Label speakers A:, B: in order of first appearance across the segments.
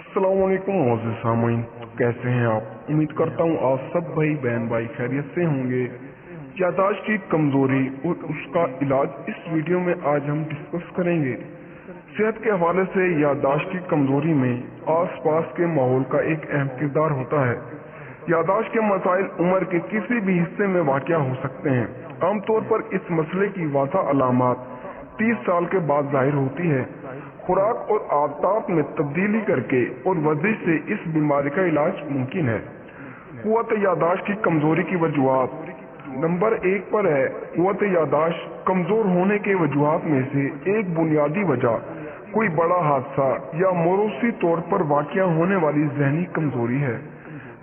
A: अस्सलाम वालेकुम मोअज़्ज़िज़ सामीन, कैसे हैं आप? उम्मीद करता हूँ आप सब भाई बहन भाई खैरियत से होंगे। याददाश्त की कमजोरी और उसका इलाज इस वीडियो में आज हम डिस्कस करेंगे। सेहत के हवाले से याददाश्त की कमजोरी में आस पास के माहौल का एक अहम किरदार होता है। याददाश्त के मसाइल उम्र के किसी भी हिस्से में वाक़या हो सकते हैं। आमतौर पर इस मसले की वाज़ह अलामात 30 साल के बाद जाहिर होती है। खुराक और आदत में तब्दीली करके और वर्जिश से इस बीमारी का इलाज मुमकिन है। कुव्वत याददाश्त की कमजोरी की वजूहात नंबर 1 पर है। कुव्वत याददाश्त कमजोर होने के वजूहात में से एक बुनियादी वजह कोई बड़ा हादसा या मौरूसी तौर पर वाक़या होने वाली ज़हनी कमजोरी है।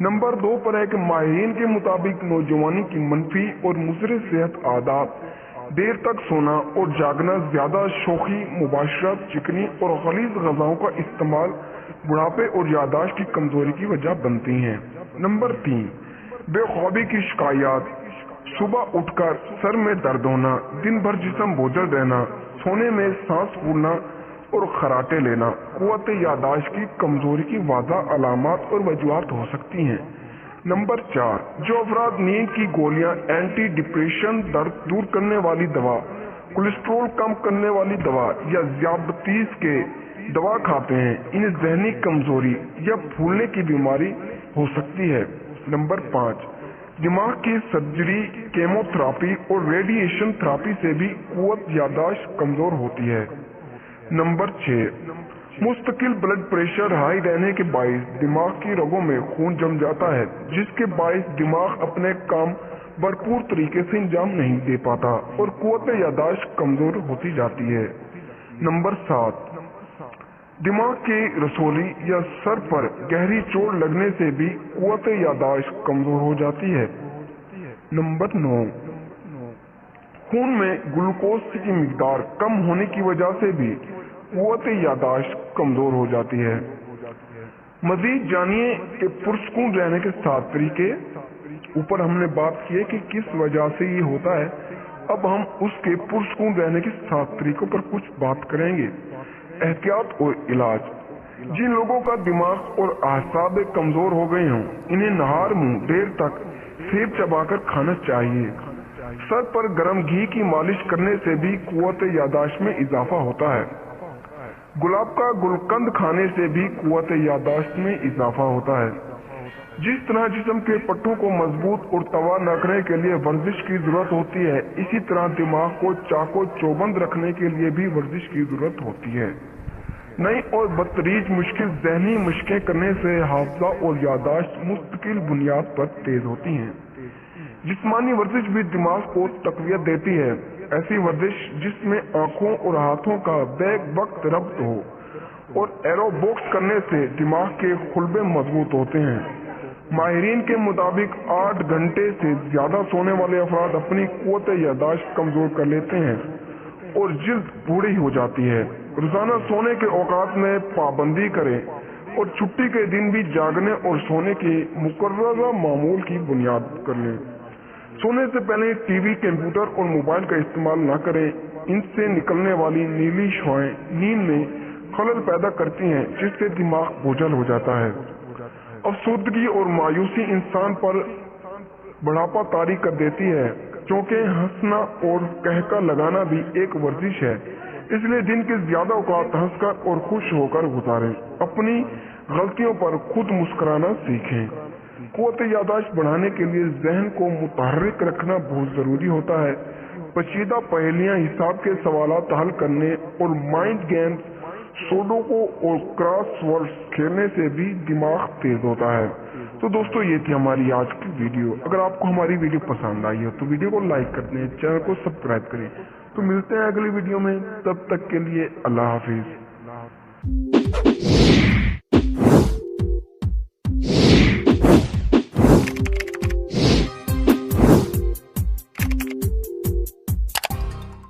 A: नंबर 2 पर है कि माहिरीन के मुताबिक नौजवानी की मनफी और मुज़र सेहत आदत, देर तक सोना और जागना, ज्यादा शोखी, मुबाशरत, चिकनी और गलीज ग़िज़ाओं का इस्तेमाल बुढ़ापे और याददाश्त की कमजोरी की वजह बनती हैं। नंबर 3, बेख्वाबी की शिकायत, सुबह उठकर सर में दर्द होना, दिन भर जिस्म बोझल रहना, सोने में सांस फूलना और खराटे लेना कुव्वत याददाश्त की कमजोरी की वाज़ह अलामात और वजूहात हो सकती हैं। नंबर 4, जो अफराद नींद की गोलियां, एंटी डिप्रेशन, दर्द दूर करने वाली दवा, कोलेस्ट्रोल कम करने वाली दवा या ज़ियादतीस के दवा खाते हैं, इन्हें ज़हनी कमजोरी या फूलने की बीमारी हो सकती है। नंबर 5, दिमाग की सर्जरी, केमोथेरापी और रेडिएशन थेरापी से भी कुव्वत याददाश्त कमजोर होती है। नंबर 6, मुस्तकिल ब्लड प्रेशर हाई रहने के बाइस दिमाग की रगों में खून जम जाता है, जिसके बाइस दिमाग अपने काम भरपूर तरीके से अंजाम नहीं दे पाता और कुव्वत याददाश्त कमजोर होती जाती है। नंबर 7, दिमाग की रसोली या सर पर गहरी चोट लगने से भी कुव्वत याददाश्त कमजोर हो जाती है। नंबर 9, खून में ग्लूकोज की मिकदार कम होने की वजह से भी कुव्वत याददाश्त कमजोर हो जाती है। मजीद जानिए कि पुरसकून रहने के 7 तरीके। ऊपर हमने बात की है कि किस वजह से ये होता है। अब हम उसके पुरसकून रहने के 7 तरीकों पर कुछ बात करेंगे। एहतियात और इलाज। जिन लोगों का दिमाग और आसाब कमजोर हो गए हों, इन्हें नहार मुंह देर तक सेब चबाकर खाना चाहिए। सर पर गर्म घी की मालिश करने से भी कुव्वत याददाश्त में इजाफा होता है। गुलाब का गुलकंद खाने से भी कुव्वत याददाश्त में इजाफा होता है। जिस तरह जिस्म के पट्टों को मजबूत और तवार रखने के लिए वर्जिश की जरूरत होती है, इसी तरह दिमाग को चाको चौबंद रखने के लिए भी वर्जिश की जरूरत होती है। नई और बदतरीज मुश्किल ज़हनी मशक़ें करने से हाफजा और याददाश्त मुस्तकिल बुनियाद पर तेज होती हैं। जिस्मानी वर्जिश भी दिमाग को तक़वियत देती है। ऐसी वर्जिश जिसमें आंखों और हाथों का बैक वक्त रब्त हो और एरोबॉक्स करने से दिमाग के खुलबे मजबूत होते हैं। माहिरीन के मुताबिक 8 घंटे से ज्यादा सोने वाले अफराद अपनी कुव्वत याददाश्त कमजोर कर लेते हैं और जिल्द बूढ़ी हो जाती है। रोजाना सोने के औकात में पाबंदी करें और छुट्टी के दिन भी जागने और सोने के मुकर्ररा मामूल की बुनियाद कर लें। सोने से पहले टीवी, कंप्यूटर और मोबाइल का इस्तेमाल न करें। इनसे निकलने वाली नीली शुआएं नींद में खलल पैदा करती हैं, जिससे दिमाग बोझल हो जाता है। अफसुर्दगी और मायूसी इंसान पर बढ़ापा तारी कर देती है, क्योंकि हंसना और कहका लगाना भी एक वर्जिश है। इसलिए दिन के ज्यादा औकात हंसकर और खुश होकर गुजारें। अपनी गलतियों पर खुद मुस्कुराना सीखें। कुव्वत याददाश्त बढ़ाने के लिए ज़हन को मुतहर्रिक रखना बहुत जरूरी होता है। पेचीदा पहेलियां, हिसाब के सवालात हल करने और माइंड गेम्स, सुडोकू और क्रॉसवर्ड्स खेलने से भी दिमाग तेज होता है। तो दोस्तों, ये थी हमारी आज की वीडियो। अगर आपको हमारी वीडियो पसंद आई हो तो वीडियो को लाइक कर दें, चैनल को सब्सक्राइब करें। तो मिलते हैं अगली वीडियो में, तब तक के लिए अल्लाह हाफिज।